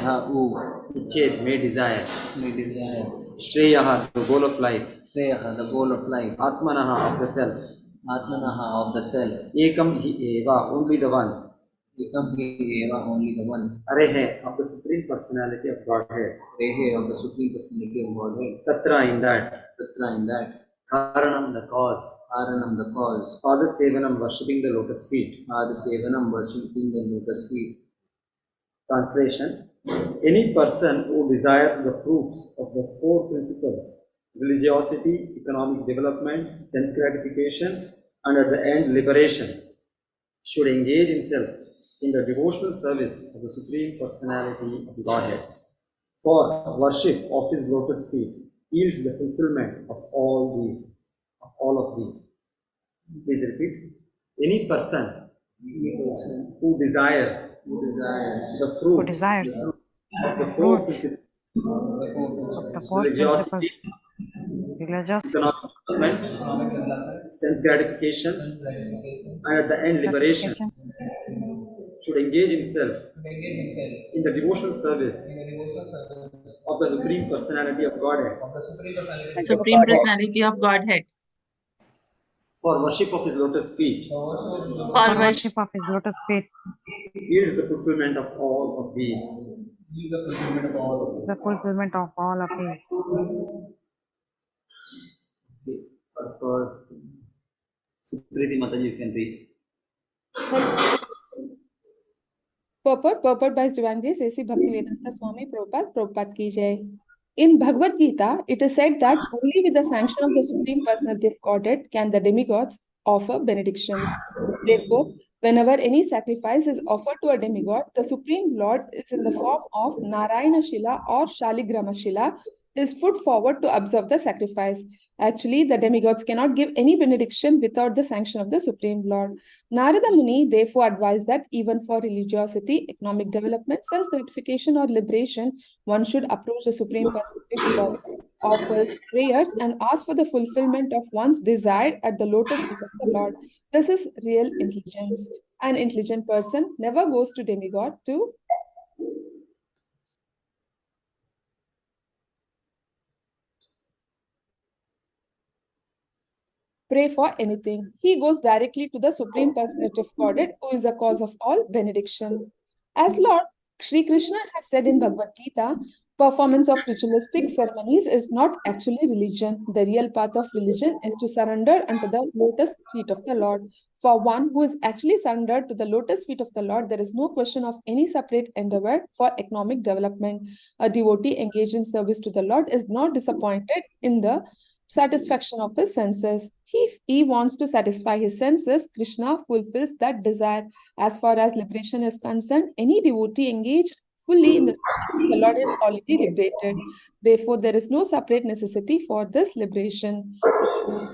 Ichet, may desire. Shreyaha, the goal of life. Atmanaha, of the self. Ekam hi eva, only the one. Arehe, of the Supreme Personality of Godhead. Tatra, in that. Karanam, the cause. Padasevanam, worshipping the lotus feet. Translation: any person who desires the fruits of the four principles, religiosity, economic development, sense gratification, and at the end liberation, should engage himself in the devotional service of the Supreme Personality of Godhead. For worship of his lotus feet yields the fulfillment of all of these. Please repeat. Any person who desires the fruits of the four principles, religiosity, economic development, sense gratification, and at the end liberation, should engage himself in the devotional service of the Supreme Personality of Godhead. Supreme Personality of Godhead. For worship of his lotus feet. For worship of his lotus feet. Yields the fulfillment of all of these. The fulfillment of all of these. Okay. For Supriti Mata, you can read. Purport by His Divine Grace A.C. Bhaktivedanta Swami Prabhupada Ki Jai. In Bhagavad Gita, it is said that only with the sanction of the Supreme Personality of Godhead can the demigods offer benedictions. Therefore, whenever any sacrifice is offered to a demigod, the Supreme Lord is in the form of Narayana Shila or Shaligrama Shila, is put forward to observe the sacrifice. Actually, the demigods cannot give any benediction without the sanction of the Supreme Lord. Narada Muni therefore advised that even for religiosity, economic development, self-gratification or liberation, one should approach the Supreme Personality Lord, offer prayers and ask for the fulfillment of one's desire at the lotus feet of the Lord. This is real intelligence. An intelligent person never goes to demigod to pray for anything. He goes directly to the Supreme Personality of Godhead, who is the cause of all benediction. As Lord Sri Krishna has said in Bhagavad Gita, performance of ritualistic ceremonies is not actually religion. The real path of religion is to surrender unto the lotus feet of the Lord. For one who is actually surrendered to the lotus feet of the Lord, there is no question of any separate endeavor for economic development. A devotee engaged in service to the Lord is not disappointed in the satisfaction of his senses. If he wants to satisfy his senses, Krishna fulfills that desire. As far as liberation is concerned, any devotee engaged fully in the service of the Lord is already liberated. Therefore, there is no separate necessity for this liberation.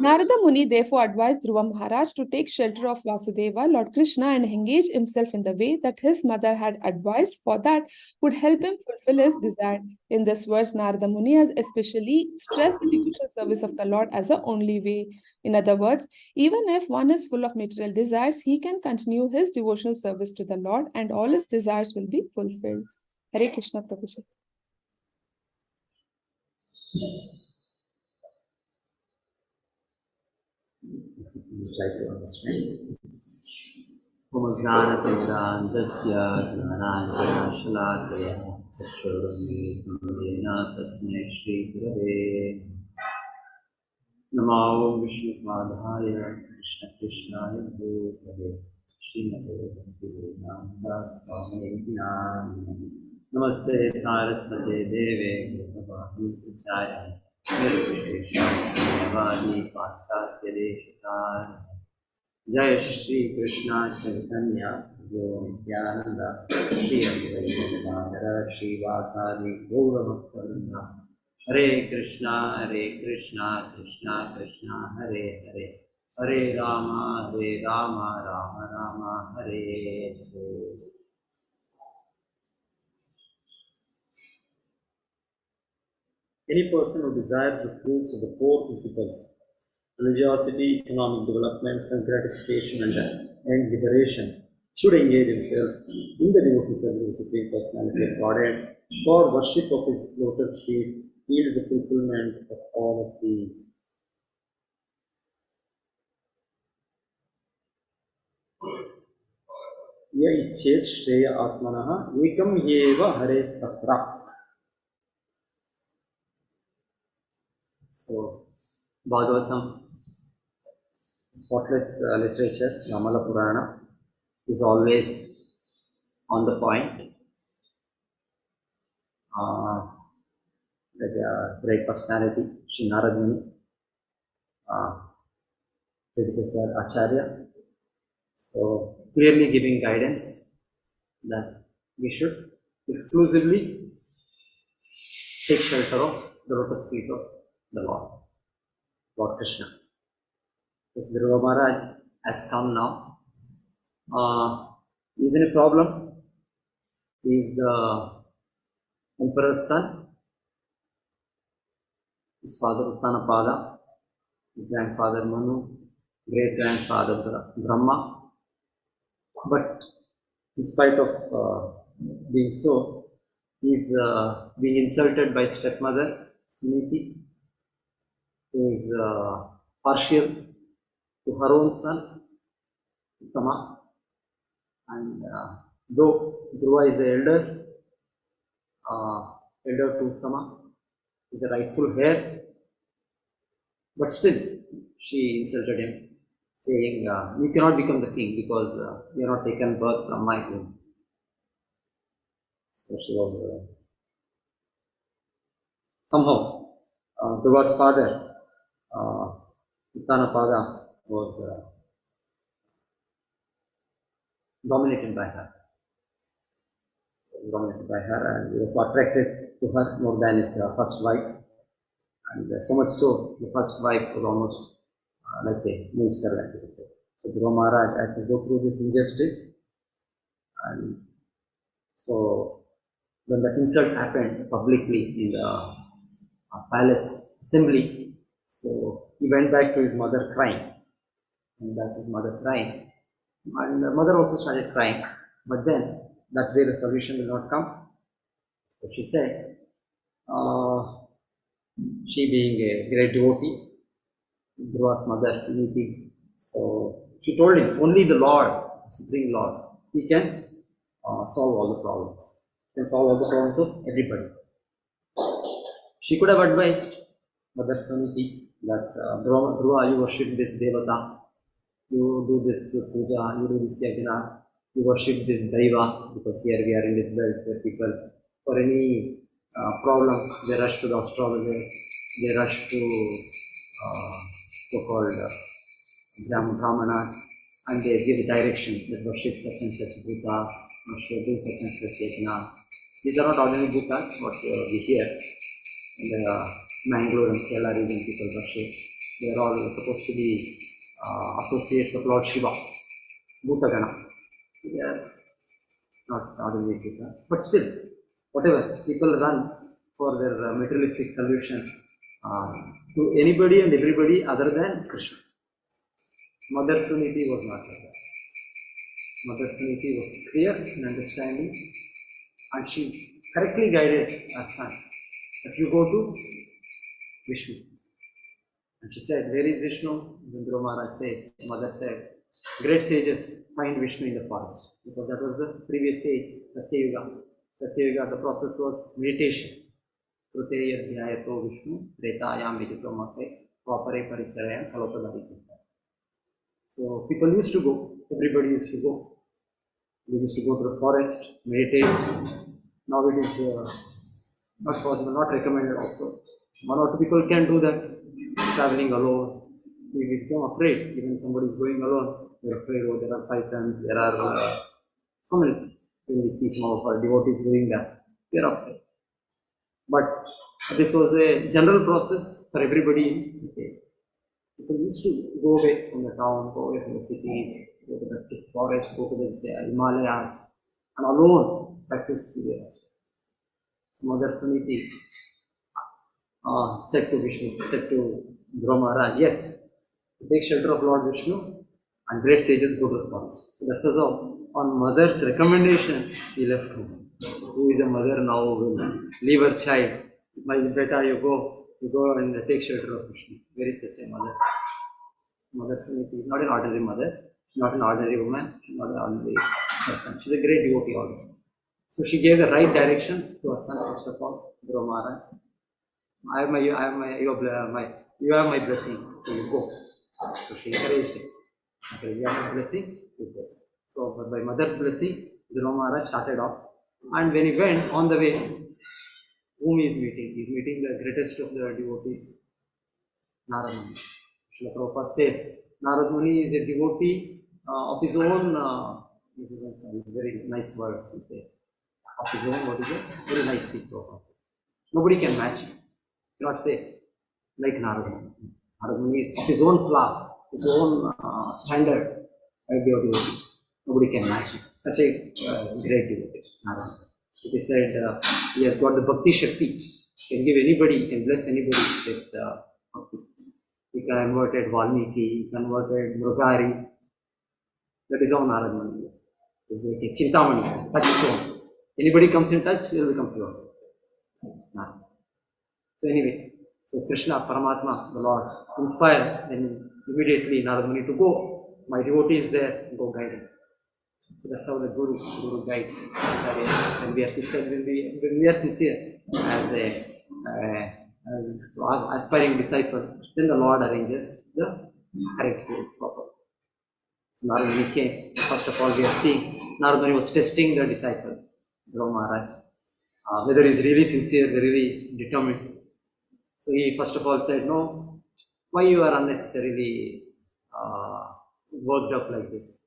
Narada Muni therefore advised Dhruva Maharaj to take shelter of Vasudeva, Lord Krishna, and engage himself in the way that his mother had advised, for that would help him fulfill his desire. In this verse, Narada Muni has especially stressed the devotional service of the Lord as the only way. In other words, even if one is full of material desires, he can continue his devotional service to the Lord and all his desires will be fulfilled. Hare Krishna, Prabhuji. Try to understand. Pomagranatindrandasya gnananjanashalakaya tashodamena tasmai shri gurave namo vishnupadaya krishna krishnaya bhutale srimate bhaktivedanta swami namaste saraswate deve gurvavani prachaya nirvishesham पाश्चात्य देशकार जय श्री कृष्णा चैतन्य नित्यानंद श्री अद्वैत श्रीवासादि गौरभक्तवृंद हरे Krishna Krishna Krishna Hare Hare Hare Ram Ram Ram Hare Hare. Any person who desires the fruits of the four principles, religiosity, economic development, sense gratification, and liberation, should engage himself in the devotional service of the Supreme Personality of Godhead, for worship of his lotus feet yields the fulfillment of all of these. य इच्छेत् श्रेय आत्मनः एकम येव हरेस्तत्र. So, Bhagavatam, spotless literature, Yamala Purana, is always on the point. Like a great personality, Sri Narad Muni, predecessor Acharya. So, clearly giving guidance that we should exclusively take shelter of the lotus feet of the Lord Krishna. Because Dhruva Maharaj has come now. He is in a problem. He is the emperor's son. His father Uttanapada, his grandfather Manu, great grandfather Brahma. But in spite of being so, he is being insulted by stepmother Suniti, who is partial to her own son Uttama. And though Dhruva is the elder to Uttama, is a rightful heir, but still she insulted him, saying, you cannot become the king because you are not taken birth from my womb. So she was somehow Dhruva's father, Uttanapada, was dominated by her. And he was attracted to her more than his first wife. And so much so, the first wife was almost like a maid servant. So Dhruva Maharaj had to go through this injustice. And so when the insult happened publicly in the palace assembly, so he went back to his mother crying. And the mother also started crying. But then that way the solution will not come. So she said, she being a great devotee, Dhruva's mother Suniti, so she told him, only the Lord, Supreme Lord, he can solve all the problems. He can solve all the problems of everybody. She could have advised Mother Suniti that Dhruva, you worship this Devata, you do this puja, you do this yajna, you worship this Daiva, because here we are in this belt where people, for any problem, they rush to the astrologer, they rush to so-called Brahmanas, and they give direction that worship such and such Bhuta, worship do such and such yajna. These are not ordinary Bhutas, what we hear in the Mangalore and Kerala region people worship. They are all supposed to be associates of Lord Shiva, Bhutagana. They are not ordinary Bhuta, but still, whatever, people run for their materialistic solution to anybody and everybody other than Krishna. Mother Suniti was not like that. Mother Suniti was clear in understanding, and she correctly guided her son that you go to Vishnu. And she said, where is Vishnu? Then Dhruva Maharaj says, mother said, great sages find Vishnu in the forest, because that was the previous age, Satyayuga. Satyayuga, the process was meditation. Kruteya dhyayato Vishnu, tretayam vidito mate, vapare paricharayam kalopadaritita. So people used to go, everybody used to go. They used to go to the forest, meditate. Now it is not possible, not recommended also. One or two people can do that, traveling alone. We become afraid, even somebody is going alone, we are afraid, oh, there are pythons, there are so many things. When we see some of our devotees doing that, we are afraid. But this was a general process for everybody in city. People used to go away from the town, go away from the cities, go to the forest, go to the Himalayas, and alone practice Siddhas. So Mother Suniti said to Vishnu, said to Dhruva Maharaj, yes, take shelter of Lord Vishnu and great sages go to the forest. So that was all. On mother's recommendation, he left home. So who is a mother now will leave her child. My beta, you go and take shelter of Krishna. Where is such a mother? Mother Suniti is not an ordinary mother, she's not an ordinary woman, she's not an ordinary person. She's a great devotee also. So she gave the right direction to her son, first of all, Dhruva Maharaj. You have my blessing, so you go. So she encouraged him. Okay, you have my blessing, you go. So by mother's blessing, Dhruva Maharaj started off. And when he went on the way, whom he is meeting? He is meeting the greatest of the devotees, Narad Muni. Srila Prabhupada says, Narad Muni is a devotee of his own, very nice words he says. Of his own, what is it? Very nice speech Prabhupada says. Nobody can match him. You cannot say like Narad Muni. Narad Muni is of his own class, his own standard devotee. Nobody can match him. Such a great devotee, Narad Muni. It is said he has got the Bhakti Shakti. He can give anybody, he can bless anybody with Bhakti. He converted Valmiki, he converted Mrugari. That is how Narad Muni is. It's like a Chintamani, touchstone. Anybody comes in touch, he will become pure. So anyway, so Krishna, Paramatma, the Lord, inspired then immediately Narad Muni to go. My devotee is there, go guide him. So that's how the Guru guides Acharya. When we are sincere as a aspiring disciple, then the Lord arranges the correct way proper. So Narad Muni came. First of all, we are seeing Narad Muni was testing the disciple, Dhruva Maharaj, whether he is really sincere, really determined. So he first of all said, no, why you are unnecessarily worked up like this?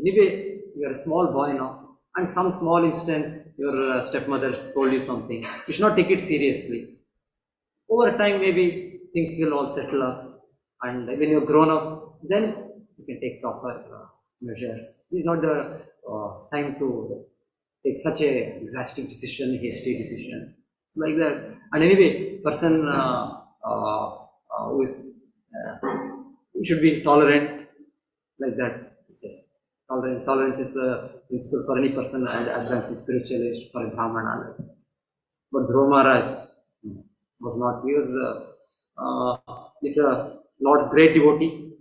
Anyway, you are a small boy now, and some small instance, your stepmother told you something. You should not take it seriously. Over time, maybe things will all settle up, and when you're grown up, then you can take proper measures. This is not the time to take such a drastic decision, hasty decision, like that. And anyway, person who is should be tolerant, like that. Tolerance is a principle for any person advancing spiritualist, for a Brahmana. But Dhruva Maharaj was not. He is a Lord's great devotee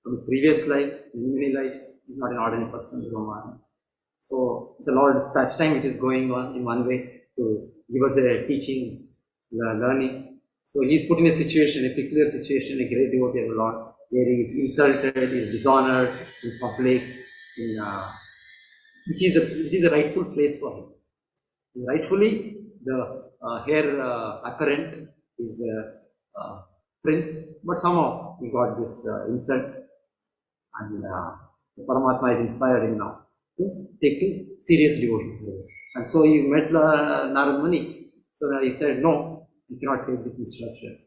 from the previous life, in many lives. He is not an ordinary person, Dhruva Maharaj. So it's a Lord's pastime which is going on in one way to give us a teaching, learning. So he is put in a situation, a peculiar situation, a great devotee of the Lord, where he is insulted, he is dishonored in public. Which is a rightful place for him. Rightfully, the heir apparent is a prince, but somehow he got this insult, and Paramatma is inspired him now to take to serious devotion service. And so he met Narad Muni. So he said, no, you cannot take this instruction.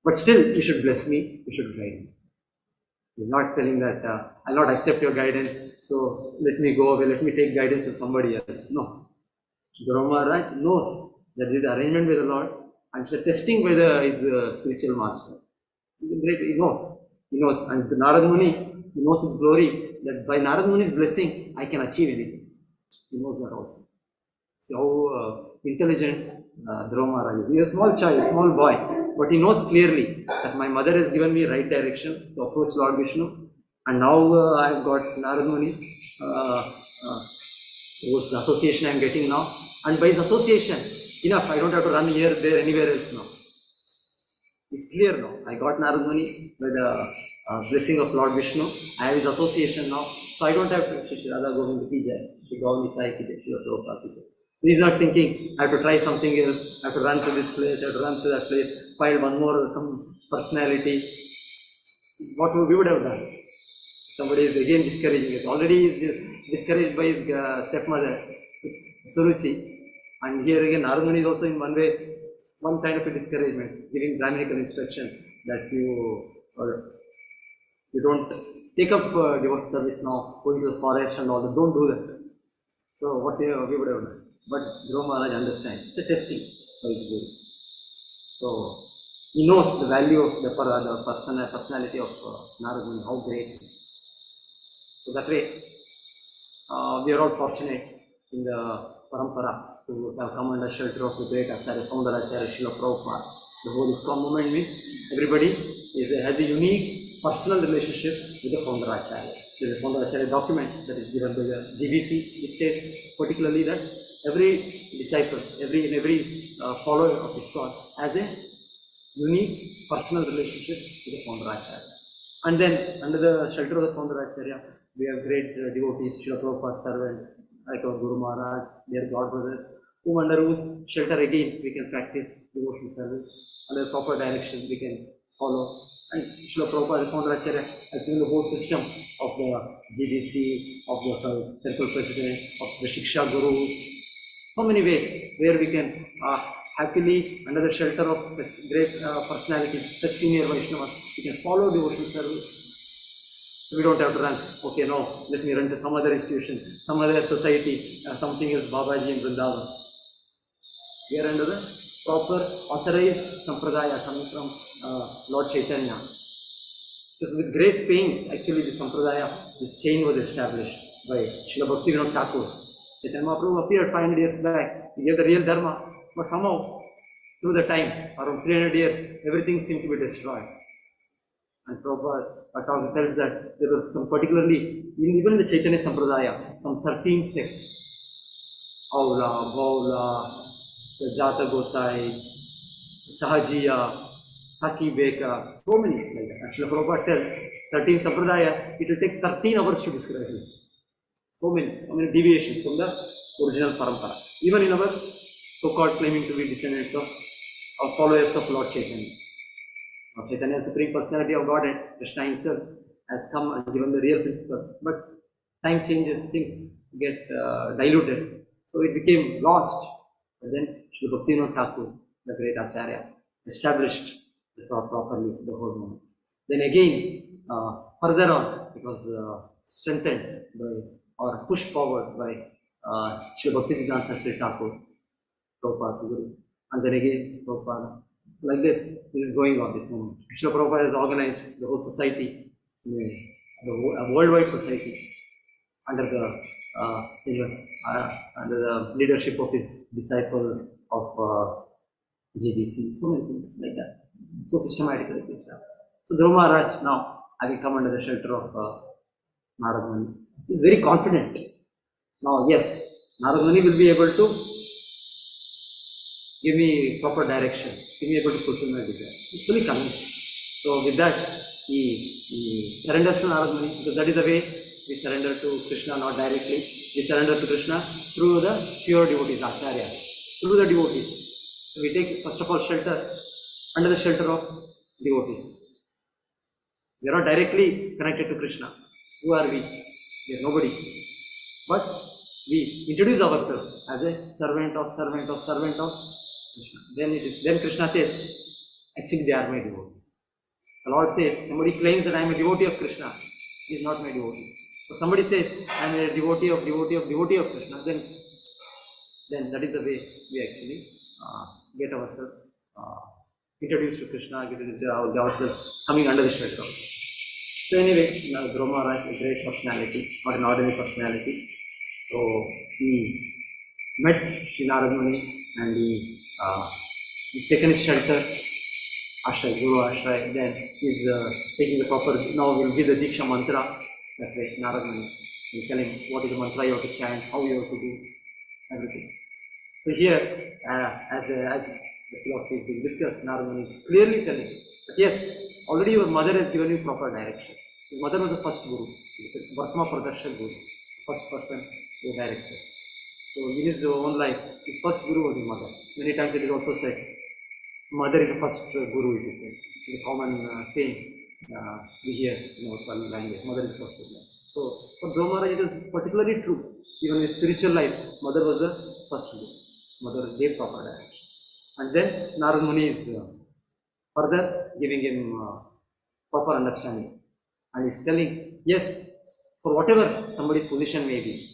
But still, you should bless me, you should guide me. He's not telling that I'll not accept your guidance, so let me go away, let me take guidance from somebody else. No. Dhruva Maharaj knows that this is arrangement by the Lord, and it's a testing by his spiritual master. He knows. And the Narad Muni, he knows his glory, that by Narad Muni's blessing, I can achieve anything. He knows that also. So how intelligent Dhruva Maharaj is. He is a small child, small boy. But he knows clearly that my mother has given me right direction to approach Lord Vishnu, and now I have got Narad Muni, whose association I am getting now, and by his association, enough, I don't have to run here, there, anywhere else now. It's clear now. I got Narad Muni by the blessing of Lord Vishnu. I have his association now, so I don't have to Shri Radha Govinda ki jai, Shri Gauri Nitai ki jai, Shri Prabhupada ki jai. So he's not thinking, I have to try something else, I have to run to this place, I have to run to that place, find one more, some personality. What we would have done? Somebody is again discouraging us. Already he is discouraged by his stepmother, Suruchi. And here again, Narad Muni is also in one way, one kind of a discouragement, giving Brahminical instruction that you don't take up devotional service now, go into the forest and all that, don't do that. So what we would have done. But Dhruva Maharaj understands. It's a testing by his Guru. So he knows the value of the personality of Narad Muni, how great. So that way, we are all fortunate in the parampara to have come under shelter of the great Acharya, founder Acharya Srila Prabhupada. The whole ISKCON movement means everybody has a unique personal relationship with the founder Acharya. There is a founder Acharya document that is given by the GBC. It says particularly that every disciple, every follower of ISKCON has a unique personal relationship with the founder Acharya. And then under the shelter of the founder Acharya, we have great devotees, Srila Prabhupada's servants, like our Guru Maharaj, their God brothers, whom under whose shelter again we can practice devotional service. Under proper direction we can follow. And Srila Prabhupada, the founder Acharya, has given the whole system of the GDC, of the central president, of the Shiksha Gurus. So many ways where we can happily, under the shelter of such great personalities, such senior Vaishnavas, we can follow devotional service. So we don't have to run, okay, no, let me run to some other institution, some other society, something else, Babaji and Vrindavan. We are under the proper authorized sampradaya coming from Lord Chaitanya. It is with great pains, actually, this sampradaya, this chain was established by Srila Bhaktivinoda Thakur. Chaitanya Mahaprabhu appeared 500 years back. He gave the real dharma, but somehow, through the time, around 300 years, everything seemed to be destroyed. And Prabhupada tells that there were some particularly, even in the Chaitanya Sampradaya, some 13 sects. Aula, Baula, Jata Gosai, Sahajiya, Saki Beka, so many like that. Actually, Prabhupada tells 13 Sampradayas, it will take 13 hours to describe it. So many deviations from the original parampara. Even in our so-called claiming to be descendants of or followers of Lord Chaitanya. Lord Chaitanya, Supreme Personality of God, and Krishna himself has come and given the real principle. But time changes, things get diluted. So it became lost. But then Srila Bhaktivinoda Thakur, the great Acharya, established properly the whole movement. Then again, further on, it was strengthened by or pushed forward by Srila Bhaktisiddhanta Saraswati Thakur, Prabhupada's Guru. And then again, Prabhupada. So like this is going on, this movement. Srila Prabhupada has organized the whole society, the worldwide society, under the leadership of his disciples of GBC. So many things like that. So systematically like this. So Dhruva Maharaj now having come under the shelter of Narad Muni, he is very confident. Now yes, Narad Muni will be able to give me proper direction, give me able to fulfill my desire. He is fully convinced. So with that, he surrenders to Narad Muni, because that is the way we surrender to Krishna, not directly. We surrender to Krishna through the pure devotees, Acharyas, through the devotees. So we take first of all shelter under the shelter of devotees. We are not directly connected to Krishna. Who are we? We are nobody. But we introduce ourselves as a servant of Krishna. Then Krishna says, actually they are my devotees. The Lord says, somebody claims that I am a devotee of Krishna. He is not my devotee. So somebody says, I am a devotee of Krishna. Then that is the way we actually get ourselves introduced to Krishna, get ourselves coming under the shelter. So anyway, Dhruva Maharaj is a great personality, not an ordinary personality. So he met Sri Narad Muni and he's taken his shelter, Ashray, Guru Ashray. Then he's taking the proper, now we'll give the Diksha mantra, that way, Narad Muni. We'll tell him what is the mantra you have to chant, how you have to do, everything. So here, as the philosophy is being discussed, Narad Muni is clearly telling that yes, already your mother has given you proper direction. His mother was the first Guru. He said, Vartma Pradarshak Guru, first person who directed. So in his own life, his first Guru was his mother. Many times it is also said, mother is the first Guru, it is said. It's a common saying we hear in our language, mother is the first Guru. So for Dhruva Maharaj, it is particularly true. Even in his spiritual life, mother was the first Guru. Mother gave proper direction. And then Narad Muni is further giving him proper understanding. And he's telling, yes, for whatever somebody's position may be,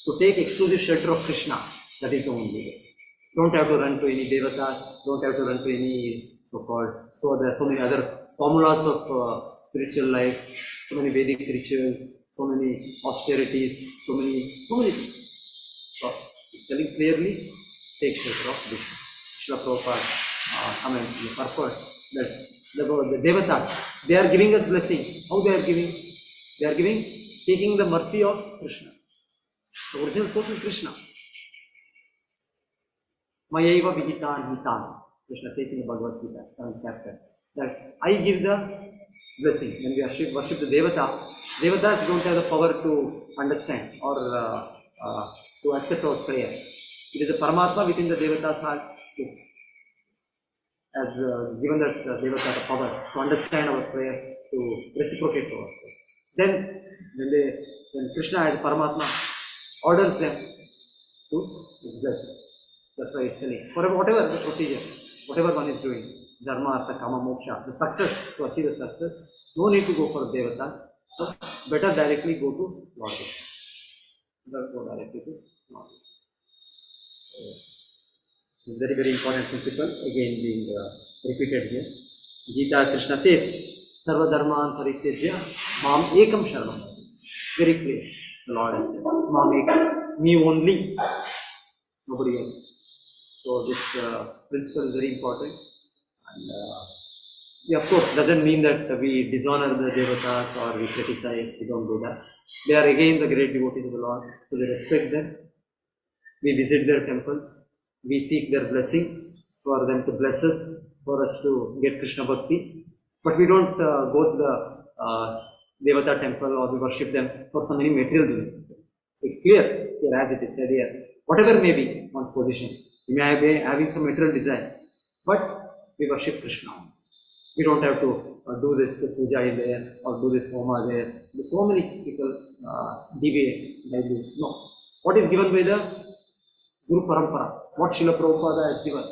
to take exclusive shelter of Krishna, that is the only way. Don't have to run to any devatas, don't have to run to any so-called, so there are so many other formulas of spiritual life, so many Vedic rituals, so so many austerities, so many things. So it's telling clearly, take shelter of Vishnu. Srila Prabhupada comments in the purport that the Devatas, they are giving us blessing. How they are giving? They are giving, taking the mercy of Krishna. The original source is Krishna. Mayaiva Vihitan Hitan. Krishna says in the Bhagavad Gita, 7th chapter, that I give the blessing. When we worship the Devatas don't have the power to understand or to accept our prayer. It is the Paramatma within the Devatas heart has given that Devata the power to understand our prayer, to reciprocate our prayer. Then, when Krishna as Paramatma orders them to bless us. That's why he's telling. For whatever the procedure, whatever one is doing, Dharma, Artha, Kama, Moksha, the success, to achieve the success, no need to go for Devatas. So, better directly go to Lord Vishnu. Better go directly to Lord Vishnu. This is very, very important principle, again being repeated here. Gita, Krishna says, Sarva Dharman Parityajya, Mam Ekam Sharanam. Very clear, the Lord has said, Mam Ekam, me only, nobody else. So this principle is very important. And of course, doesn't mean that we dishonor the Devatas or we criticize, we don't do that. They are again the great devotees of the Lord, so we respect them. We visit their temples, we seek their blessing for them to bless us, for us to get Krishna Bhakti. But we don't go to the Devata temple or we worship them for some any material doing. So it's clear here, as it is said here, whatever may be one's position, we may be having some material desire, but we worship Krishna. We don't have to do this puja in there or do this homa there. There's so many people deviate like this. No. What is given by the Guru Parampara, what Srila Prabhupada has given.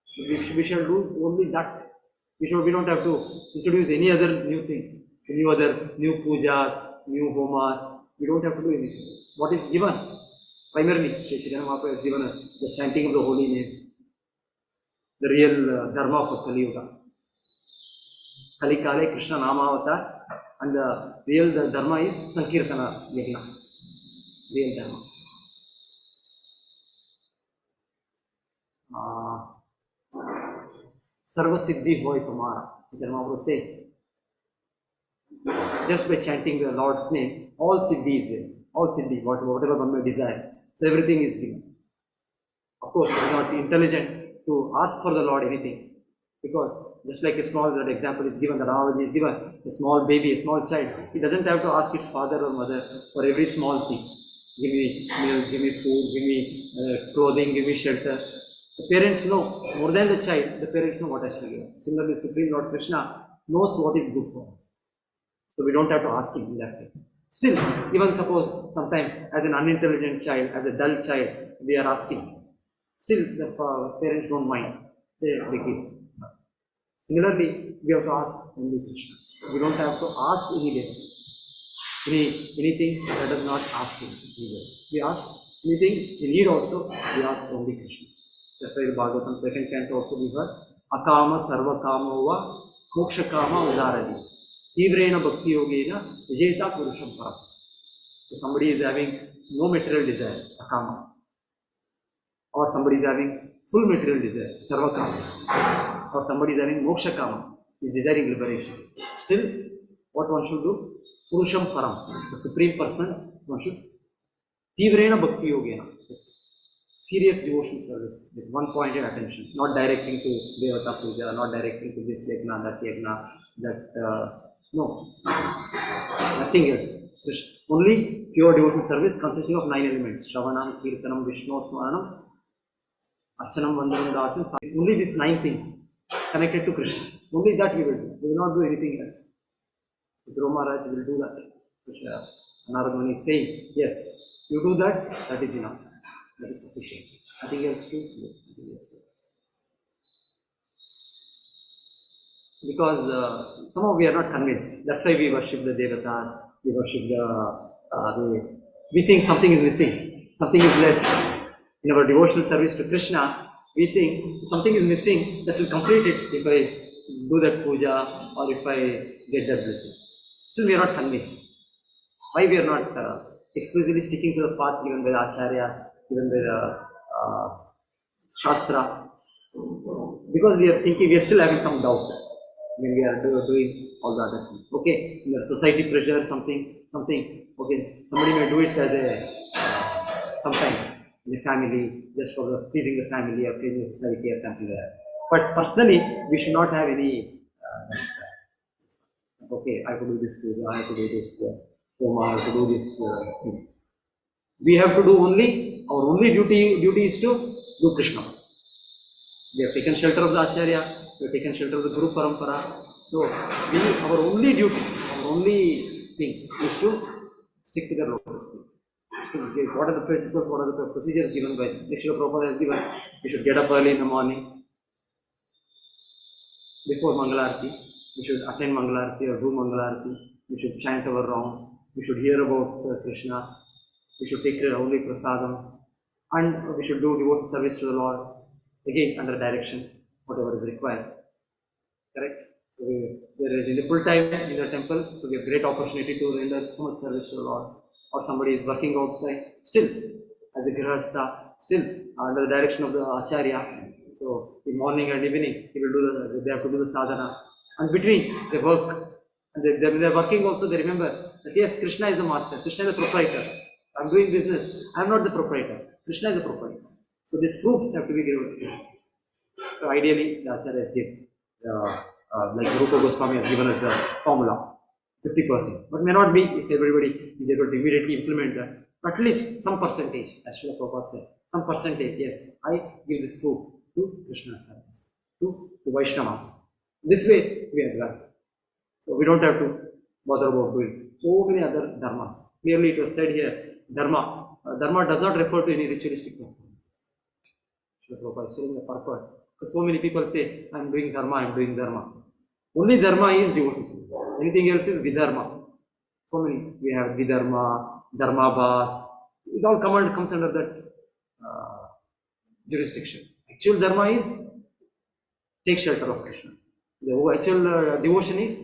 So we shall do only that. We don't have to introduce any other new thing, new pujas, new homas. We don't have to do anything. What is given? Primarily, Sri Chaitanya Mahaprabhu has given us the chanting of the holy names, the real dharma of Kali Yuga. Kali Kale Krishna Namavatar, and the dharma is Sankirtana Yajna, real dharma. Sarva Siddhi Hoy Tumara, Chaitanya Mahaprabhu says, just by chanting the Lord's name, all Siddhi is there. All Siddhi, whatever one may desire. So everything is given. Of course, it is not intelligent to ask for the Lord anything. Because just like a small, that example is given, the analogy is given, a small baby, a small child, it doesn't have to ask its father or mother for every small thing. Give me milk, give me food, give me clothing, give me shelter. The parents know, more than the child, the parents know what has to give. Similarly, Supreme Lord Krishna knows what is good for us. So we don't have to ask him in that way. Still, even suppose sometimes as an unintelligent child, as a dull child, we are asking. Still, the parents don't mind. They give. Similarly, we have to ask only Krishna. We don't have to ask anything that does not ask him. We ask anything we need also, we ask only Krishna. That's why the Bhagavatam 2nd canto also we heard, Akama Sarva Kama Va Moksha Kama Udaradi. Tivrena Bhakti Yogena Vijeta Purusham Param. So somebody is having no material desire, Akama. Or somebody is having full material desire, Sarva Kama. Or somebody is having Moksha Kama, is desiring liberation. Still, what one should do? Purusham Param, the Supreme Person, one should Tivrena Bhakti Yogena. Serious devotional service with one pointed attention, not directing to Devata Puja, not directing to this yajna, that yajna, no, nothing else. Only pure devotional service consisting of 9 elements: Shravanam, Kirtanam, Vishnu, Smaranam, Archanam, Vandanam, Dasan. Only these 9 things connected to Krishna. Only that we will do. We will not do anything else. Dhruva Maharaj will do that. Narad is saying, yes, you do that, that is enough. That is sufficient. Nothing else to do. Because somehow we are not convinced. That's why we worship the Devatas, we worship we think something is missing, something is less. In our devotional service to Krishna, we think something is missing that will complete it if I do that puja or if I get that blessing. Still we are not convinced. Why we are not exclusively sticking to the path given by the acharyas, given by the shastra? Because we are thinking, we are still having some doubt when we are doing all the other things. Okay, in the society pressure, something. Okay, somebody may do it as a sometimes in the family, just for the pleasing the family or pleasing the society or something like that. But personally, we should not have any. Okay, I have to do this puja, I have to do this homa, I have to do this thing. We have to do only, our only duty is to do Krishna. We have taken shelter of the Acharya, we have taken shelter of the Guru Parampara. So, our only duty, our only thing is to stick to the lotus feet. What are the principles, what are the procedures given by Srila Prabhupada has given? We should get up early in the morning, before Mangalarti. We should attend Mangalarti or do Mangalarti. We should chant our rounds. We should hear about Krishna. We should take only prasadam. And we should do devoted service to the Lord. Again, under direction, whatever is required. Correct? So we are in the full time in the temple, so we have great opportunity to render so much service to the Lord. Or somebody is working outside, still, as a grihastha, still under the direction of the Acharya. So in morning and evening, they have to do the sadhana. And between, they work. And they are working also, they remember that yes, Krishna is the master, Krishna is the proprietor. I am doing business, I am not the proprietor, Krishna is the proprietor. So these fruits have to be given. So ideally, the Acharyas give, like Rupa Goswami has given us the formula, 50%. But may not be, if everybody is able to immediately implement that. But at least some percentage, as Srila Prabhupada said, some percentage, yes, I give this fruit to Krishna's service, to Vaishnavas. This way we advance. So we don't have to bother about doing so many other dharmas. Clearly it was said here, dharma does not refer to any ritualistic performances. Srila Prabhupada is telling the purport. Because so many people say, I am doing dharma. Only dharma is devotee service. Anything else is vidharma. So many. We have vidharma, dharma bhas. It all comes under that jurisdiction. Actual dharma is take shelter of Krishna. The actual devotion is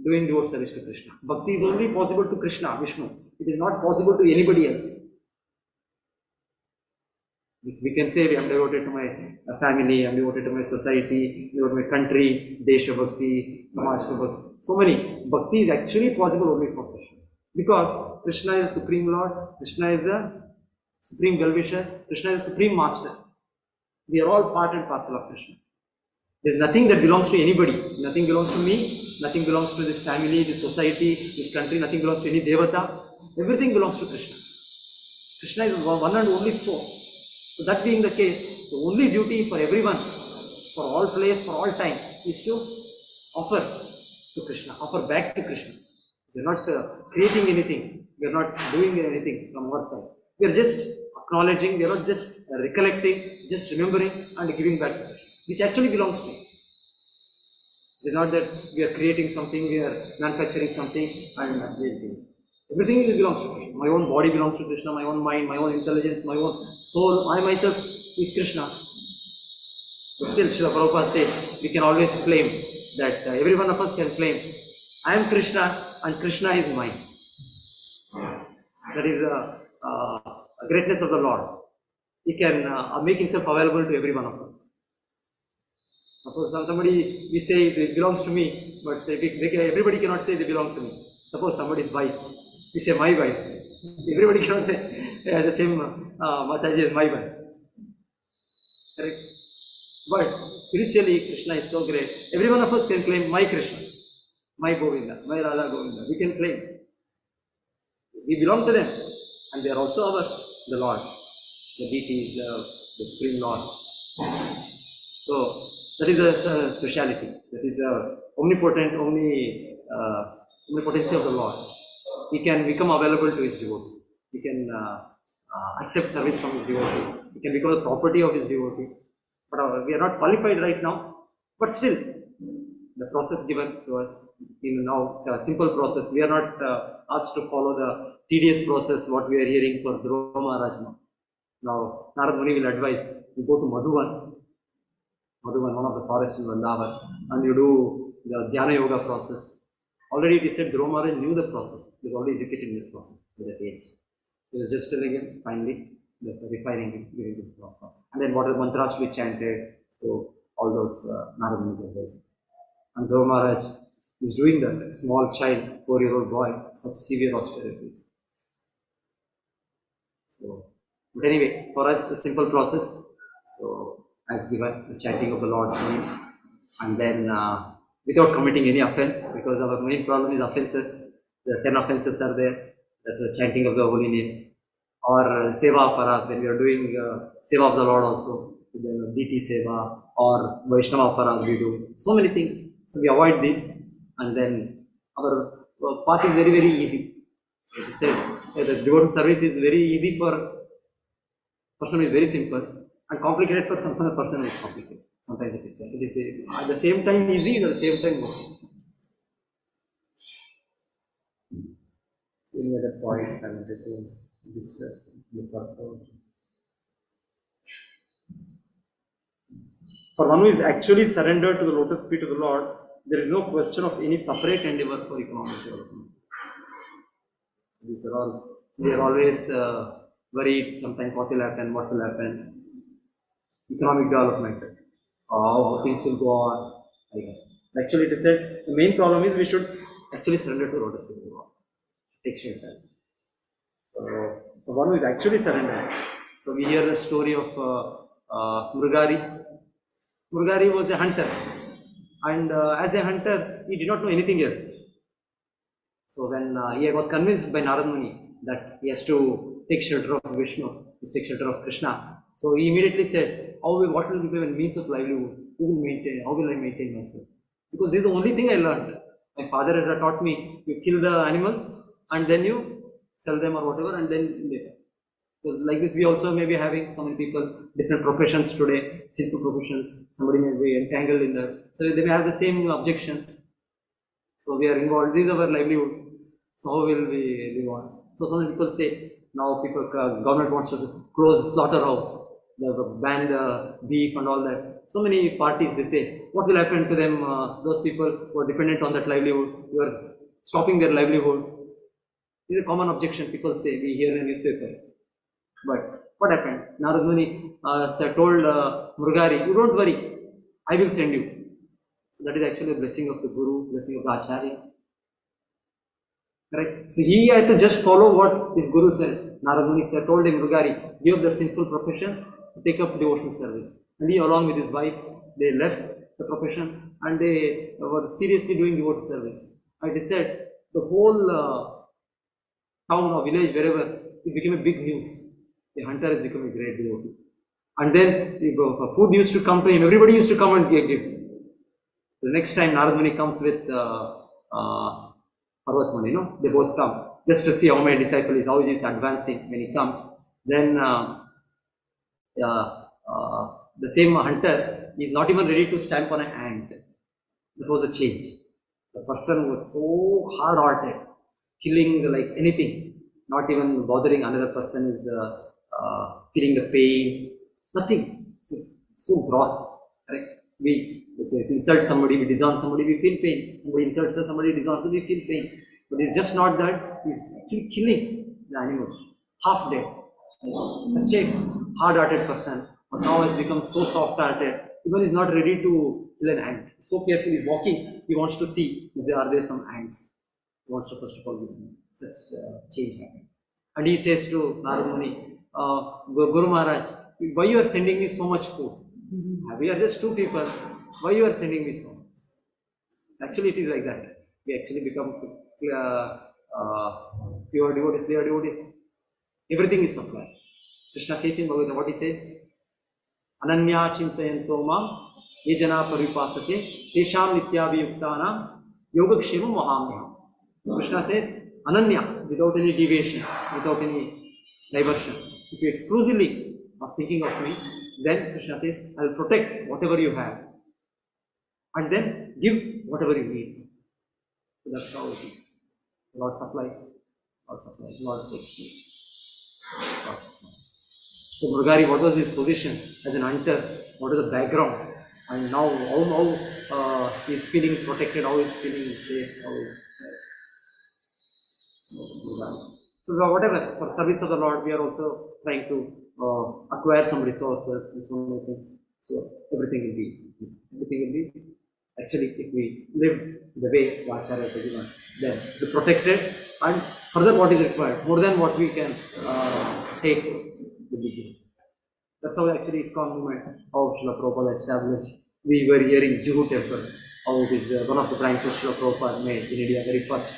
doing devote service to Krishna. Bhakti is only possible to Krishna, Vishnu. It is not possible to anybody else. We can say I am devoted to my family, I am devoted to my society, devoted to my country, Desha Bhakti, Samaj Bhakti. So many. Bhakti is actually possible only for Krishna. Because Krishna is the Supreme Lord, Krishna is the Supreme Well-Wisher, Krishna is the Supreme Master. We are all part and parcel of Krishna. There is nothing that belongs to anybody. Nothing belongs to me, nothing belongs to this family, this society, this country, nothing belongs to any Devata. Everything belongs to Krishna. Krishna is one and only soul. So that being the case, the only duty for everyone, for all place, for all time, is to offer to Krishna, offer back to Krishna. We are not creating anything, we are not doing anything from our side. We are just acknowledging, we are not just recollecting, just remembering and giving back to Krishna, which actually belongs to you. It is not that we are creating something, we are manufacturing something and everything belongs to Krishna. My own body belongs to Krishna, my own mind, my own intelligence, my own soul, I myself is Krishna. But still, Srila Prabhupada says, we can always claim that every one of us can claim, I am Krishna's and Krishna is mine. That is a greatness of the Lord. He can make himself available to every one of us. Suppose somebody, we say it belongs to me, but everybody cannot say they belong to me. Suppose somebody's wife, we say my wife. Everybody cannot say the same Mataji as my wife. Correct? But spiritually, Krishna is so great. Every one of us can claim my Krishna, my Govinda, my Radha Govinda. We can claim. We belong to them, and they are also ours, the Lord, the deity, the Supreme Lord. So that is a speciality. That is the omnipotency of the Lord. He can become available to his devotee. He can accept service from his devotee. He can become the property of his devotee. But we are not qualified right now. But still, the process given to us, now a simple process. We are not asked to follow the tedious process what we are hearing for Dhruva Maharaj now. Now, Narad Muni will advise you go to Madhuvan, one of the forests in Vrindavan, and you do the Dhyana Yoga process. Already it is said Dhruva Maharaj knew the process. He was already educated in the process at that age. So he was just telling him, finally, refining it, giving it proper. And then what are the mantras to be chanted? So all those Narada Muni are there. And Dhruva Maharaj is doing that. Small child, 4-year-old boy, such severe austerities. So, but anyway, for us, the simple process. So, as given, the chanting of the Lord's names, and then without committing any offense, because our main problem is offenses. The 10 offenses are there. That the chanting of the holy names, or seva aparat, when we are doing seva of the Lord also, then DT seva, or Vaishnava aparat we do. So many things. So we avoid this, and then our path is very, very easy. It is said the devotional service is very easy for person who is very simple, and complicated for some other person who is complicated. Sometimes it is said. It is at the same time easy and at the same time most. So any other points I wanted to discuss? For one who is actually surrendered to the lotus feet of the Lord, there is no question of any separate endeavor for economic development. These are all, so they are always worried sometimes what will happen, economic development, how things will go on. Actually, it is said the main problem is we should actually surrender to the lotus feet of the Lord. Take shelter. So, for one who is actually surrendered. So, we hear the story of Murugari. Murugari was a hunter, and as a hunter, he did not know anything else. So, when he was convinced by Narada Muni that he has to take shelter of Vishnu, he has to take shelter of Krishna, so he immediately said, what will be my means of livelihood? How will I maintain myself? Because this is the only thing I learned. My father had taught me, you kill the animals and then you sell them or whatever, and then later. Because like this, we also may be having so many people, different professions today, sinful professions, somebody may be entangled in that. So they may have the same objection. So we are involved, this is our livelihood. So how will we live on? So some people say, now government wants to close the slaughterhouse, ban the beef and all that. So many parties, they say, what will happen to them, those people who are dependent on that livelihood, you are stopping their livelihood. This is a common objection people say, we hear in newspapers. But what happened? Narada Muni told Murugari, you don't worry, I will send you. So that is actually a blessing of the Guru, blessing of the Acharya. Correct? So he had to just follow what his Guru said. Narada Muni told him, Murugari, give up their sinful profession, take up devotional service. And he, along with his wife, they left the profession and they were seriously doing devotional service. And he said, the whole town or village, wherever, it became a big news. The hunter has become a great devotee. And then food used to come to him. Everybody used to come and give. The next time Narada Muni comes with Parvat Muni, they both come just to see how my disciple is, how he is advancing. When he comes, then the same hunter is not even ready to stamp on an ant. That was a change. The person was so hard-hearted, killing like anything, not even bothering another person is feeling the pain, nothing. So gross. Right? We insult somebody, we disown somebody, we feel pain. Somebody insults us, somebody disowns us, we feel pain. But it's just not that, he's actually killing the animals, half dead. Such a hard-hearted person, but now has become so soft-hearted, even he's not ready to kill an ant. So careful, he's walking, he wants to see, are there some ants? He wants to first of all give them. Such change happened. And he says to Narada Muni, Guru Maharaj, why you are sending me so much food? We are just two people, why you are sending me so much? So actually it is like that. We actually become pure devotees. Everything is supplied. Krishna says in Bhagavad Gita, what he says? Ananya chintayanto mam ye jana paripasate tesham nityabhiyuktanam yogakshemam mahamyam. Krishna says, Ananya, without any deviation, without any diversion. If you exclusively are thinking of me, then Krishna says, I will protect whatever you have and then give whatever you need. So that's how it is. Lord supplies, Lord takes care. Lord supplies. So Murugari, what was his position as an hunter? What was the background? And now how he's feeling protected, how he's feeling safe, how he's so whatever, for service of the Lord, we are also trying to acquire some resources and so many things. So everything will be actually, if we live the way the Acharya has given, then the protected and further what is required, more than what we can take the beginning. That's how actually ISKCON movement, how Srila Prabhupada established. We were hearing Juhu Temple, how it is one of the branches Srila Prabhupada made in India, very first.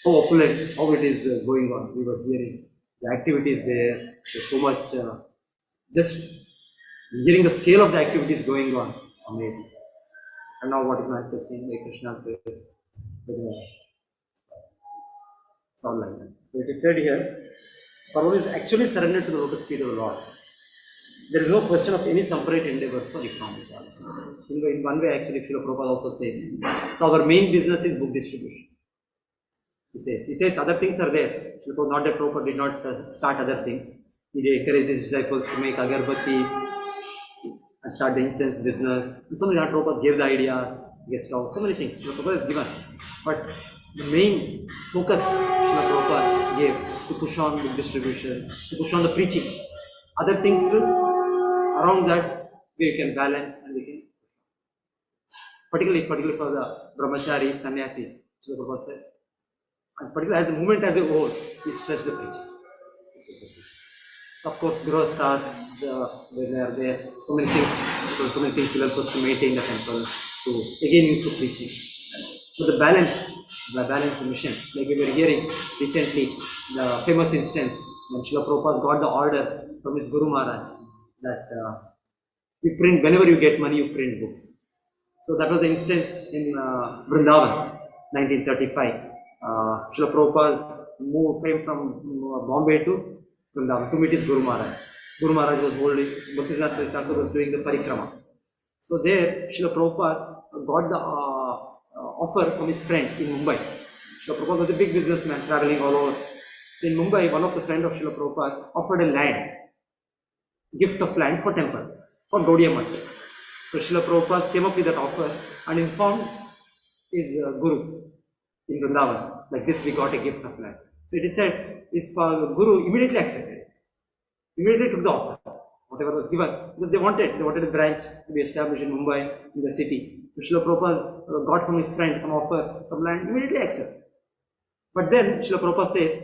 How opulent, how it is going on. We were hearing the activities there. There's so much, just hearing the scale of the activities going on. It's amazing. And now what is manifesting like Krishna praise. It's all like that. So it is said here, Prabhupada is actually surrendered to the lotus feet of the Lord. There is no question of any separate endeavor for economic. In one way, actually, Srila Prabhupada also says, so our main business is book distribution. He says other things are there. Not that Prabhupada did not start other things. He encouraged his disciples to make agarbattis and start the incense business. And so many other Prabhupada gave the ideas, guest house, so many things Prabhupada has given. But the main focus Srila Prabhupada gave to push on book distribution, to push on the preaching. Other things will, around that, we can balance and we can, particularly for the brahmacharis, sannyasis, Srila Prabhupada said. And particularly as a movement as a whole, we stress the preaching. So of course, grihasthas, when they are there, so many things will help us to maintain the temple, to again use for preaching. So the balance the mission. Like we were hearing recently, the famous instance when Srila Prabhupada got the order from his Guru Maharaj that you print, whenever you get money, you print books. So that was the instance in Vrindavan, 1935. Srila Prabhupada came from Bombay to Vrindavan to meet his Guru Maharaj. Guru Maharaj was holding, Bhaktisiddhanta Saraswati Thakur was doing the parikrama. So there, Srila Prabhupada got the offer from his friend in Mumbai. Srila Prabhupada was a big businessman traveling all over. So in Mumbai, one of the friends of Srila Prabhupada offered a land, gift of land for temple, for Gaudiya Math. So Srila Prabhupada came up with that offer and informed his Guru in Vrindavan, like this we got a gift of land. So it is said, his Guru immediately accepted, immediately took the offer, whatever was given, because they wanted a branch to be established in Mumbai, in the city. So Srila Prabhupada got from his friend some offer, some land, immediately accepted. But then Srila Prabhupada says,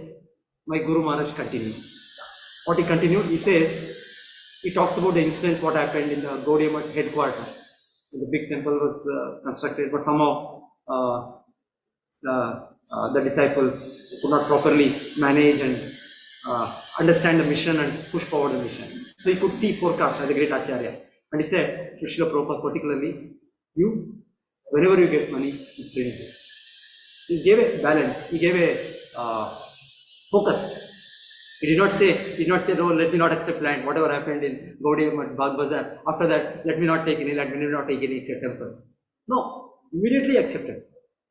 my Guru Maharaj continued. What he continued, he says, he talks about the incidents what happened in the Gaudiya Math headquarters. When the big temple was constructed, but somehow the disciples could not properly manage and understand the mission and push forward the mission. So he could see forecast as a great Acharya. And he said to Srila Prabhupada particularly, whenever you get money, you print books. He gave a balance, he gave a focus. He did not say, no, let me not accept land, whatever happened in Gaudiya Math, Bagh Bazaar. After that, let me not take any land, let me not take any temple. No, immediately accepted.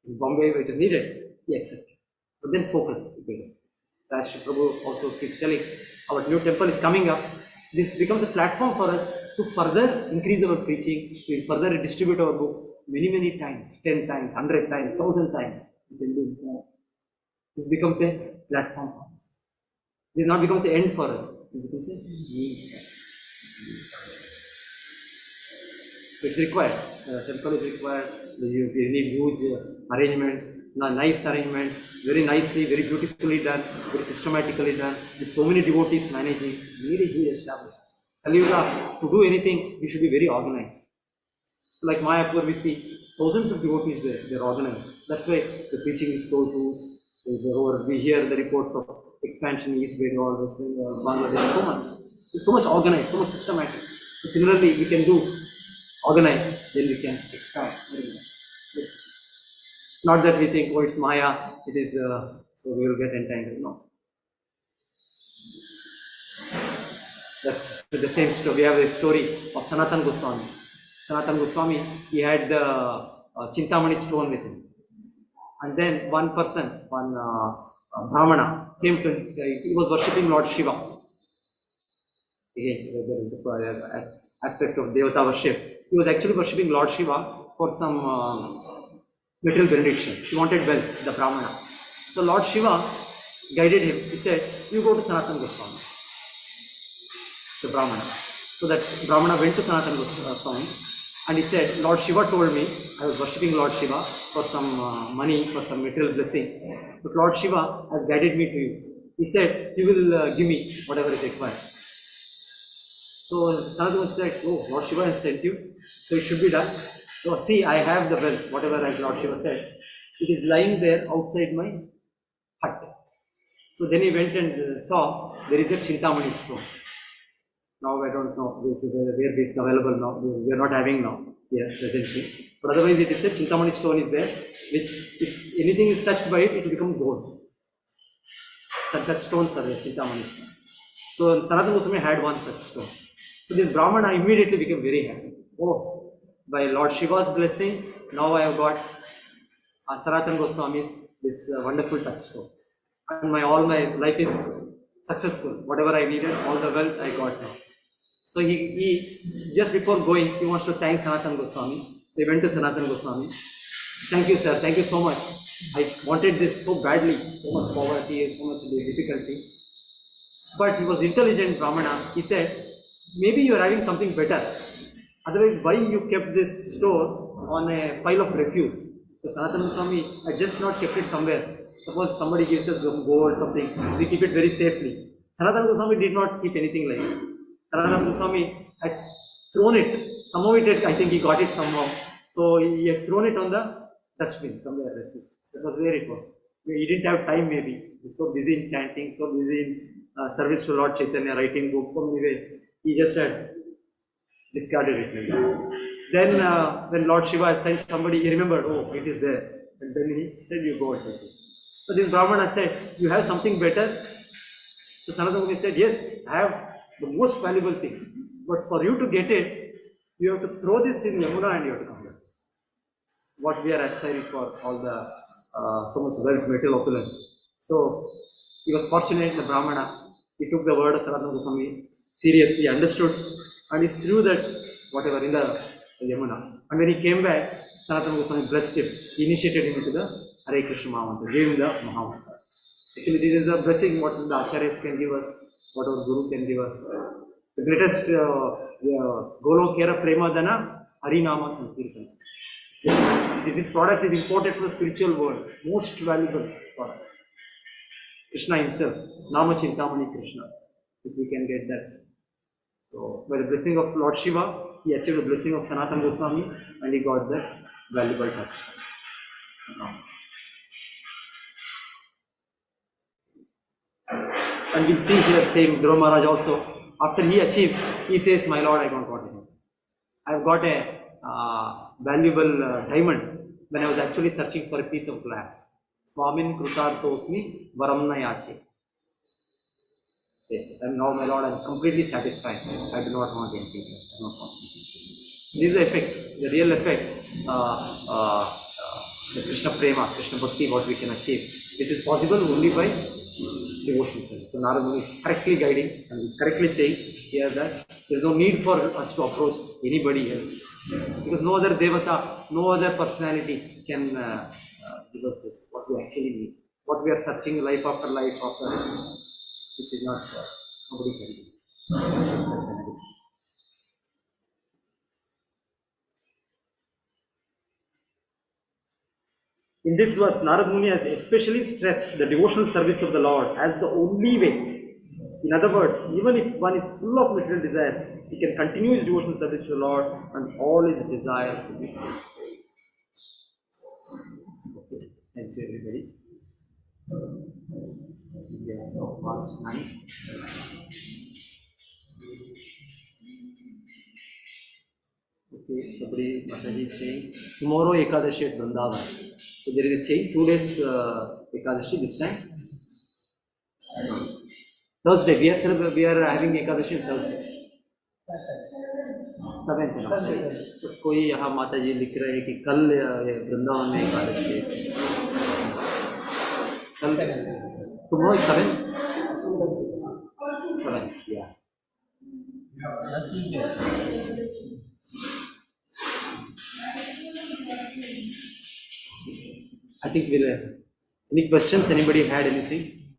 In Bombay, where it is needed, he accepted. But then focus. So as Shri Prabhu also keeps telling, our new temple is coming up. This becomes a platform for us to further increase our preaching, to further distribute our books many times, 10 times, 100 times, 1,000 times. We can do more. This becomes a platform for us. This not becomes an end for us. This becomes a means for us. So it's required. The temple is required. You need huge arrangements, nice arrangements, very nicely, very beautifully done, very systematically done, with so many devotees managing. Really huge establishment. Kaliyuga, to do anything, we should be very organized. So like Mayapur, we see thousands of devotees there. They're organized. That's why the preaching is so huge. We hear the reports of expansion in East Bengal, West Bengal, Bangladesh, so much. It's so much organized, so much systematic. So similarly, we can do organize, then we can expand very much. Not that we think, oh, it's Maya, it is, so we will get entangled. No. That's the same story. We have a story of Sanatan Goswami. Sanatan Goswami, he had the Chintamani stone with him. And then one person, one Brahmana, came to him. He was worshipping Lord Shiva. Again, there is the aspect of Devata worship. He was actually worshipping Lord Shiva for some material benediction. He wanted wealth, the Brahmana. So Lord Shiva guided him. He said, "You go to Sanatana Goswami, the Brahmana." So that Brahmana went to Sanatana Goswami and he said, "Lord Shiva told me, I was worshipping Lord Shiva for some money, for some material blessing. But Lord Shiva has guided me to you. He said, He will give me whatever is required." So Sanatana said, "Oh, Lord Shiva has sent you, so it should be done. So see, I have the wealth, whatever as Lord Shiva said. It is lying there outside my hut." So then he went and saw there is a Chintamani stone. Now I don't know where it's available now. We are not having now here presently. But otherwise it is said Chintamani stone is there, which if anything is touched by it, it will become gold. Such stones are there, Chintamani stone. So Sanatana Goswami had one such stone. So this Brahmana immediately became very happy. Oh, by Lord Shiva's blessing, now I have got Sanatana Goswami's this wonderful touchstone. And all my life is successful. Whatever I needed, all the wealth I got now. So he just before going, he wants to thank Sanatana Goswami. So he went to Sanatana Goswami. "Thank you, sir. Thank you so much. I wanted this so badly, so much poverty, so much difficulty." But he was intelligent Brahmana. He said, "Maybe you are having something better. Otherwise, why you kept this store on a pile of refuse?" So Sanatana Goswami had just not kept it somewhere. Suppose somebody gives us some gold, something, we keep it very safely. Sanatana Goswami did not keep anything like that. Sanatana Goswami had thrown it. Somehow I think he got it somehow. So he had thrown it on the dustbin somewhere. That was where it was. He didn't have time maybe. He was so busy in chanting, so busy in service to Lord Chaitanya, writing books, so many ways. He just had discarded it. Then when Lord Shiva sent somebody, he remembered, "Oh, it is there." And then he said, "You go and take it." So this Brahmana said, "You have something better?" So Sanatana Goswami said, "Yes, I have the most valuable thing. But for you to get it, you have to throw this in Yamuna and you have to come back." What we are aspiring for, all the so much wealth, material opulence. So he was fortunate, the Brahmana. He took the word of Sanatana Goswami seriously, understood, and he threw that whatever in the Yamuna. And when he came back, Sanatana Goswami blessed him. He initiated him into the Hare Krishna Mahamantra, gave him the Mahamantra. Actually, this is a blessing what the Acharyas can give us, what our Guru can give us. The greatest Golokera Premadana Harinama Sankirtana. See, this product is imported from the spiritual world, most valuable product. Krishna himself, Nama Chintamani Krishna, if we can get that. So, by the blessing of Lord Shiva, he achieved the blessing of Sanatana Goswami and he got that valuable touch. And we'll see here, same Dhruva Maharaj also, after he achieves, he says, "My Lord, I don't want it. I've got a valuable diamond when I was actually searching for a piece of glass. Swamin Krutartosmi Varamna Yache." Says, "And now, my Lord, I'm completely satisfied. I do not want anything else. I don't want anything else." This is the effect, the real effect, the Krishna Prema, Krishna Bhakti, what we can achieve. This is possible only by devotional service. So Narada Muni is correctly guiding and is correctly saying here that there is no need for us to approach anybody else. Because no other Devata, no other personality can give us this, what we actually need. What we are searching life after life after life, which is not nobody can do. In this verse, Narad Muni has especially stressed the devotional service of the Lord as the only way. In other words, even if one is full of material desires, he can continue his devotional service to the Lord and all his desires will be fulfilled. Okay, thank you everybody. We are now past 9. Okay, somebody Mataji is saying tomorrow Ekadashi at Vrindavan. So there is a change, 2 days Ekadashi this time. Thursday, we are having Ekadashi on Thursday. 7th ना. तो कोई यहाँ माता जी लिख रहे हैं कि कल वृंदावन में एकादशी है. कल tomorrow is 7th. 7th, yeah. I think we'll. Any questions? Anybody had anything?